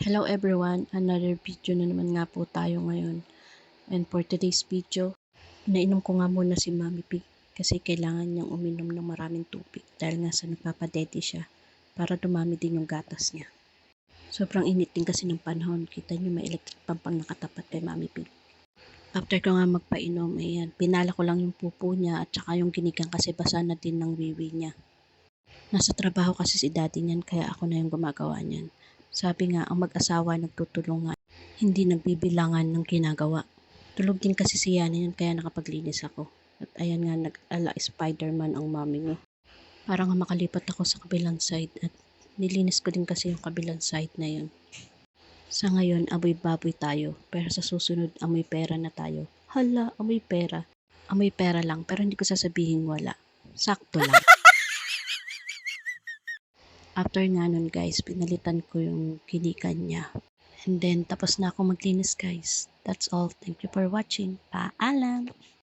Hello everyone, another video na naman nga po tayo ngayon. And for today's video, nainom ko nga muna si Mami Pig kasi kailangan niyang uminom ng maraming tubig dahil nga sa nagpapadede siya para dumami din yung gatas niya. Sobrang init din kasi ng panahon, kita niyo may electric pump ang nakatapat kay Mami Pig. After ko nga magpainom, ayan, pinala ko lang yung pupo niya at saka yung ginigang kasi basa na din ng wiwi niya. Nasa trabaho kasi si daddy niyan kaya ako na yung gumagawa niyan. Sabi nga, ang mag-asawa nagtutulungan, hindi nagbibilangan ng ginagawa. Tulog din kasi si Yana yun kaya nakapaglinis ako. At ayan nga, nag-ala Spider-Man ang mami mo. Parang nga makalipat ako sa kabilang side at nilinis ko din kasi yung kabilang side na yun. Sa ngayon, amoy baboy tayo. Pero sa susunod, amoy pera na tayo. Hala, amoy pera. Amoy pera lang pero hindi ko sasabihin wala. Sakto lang. After nga nun guys, pinalitan ko yung kinikan niya. And then, tapos na ako maglinis guys. That's all. Thank you for watching. Paalam!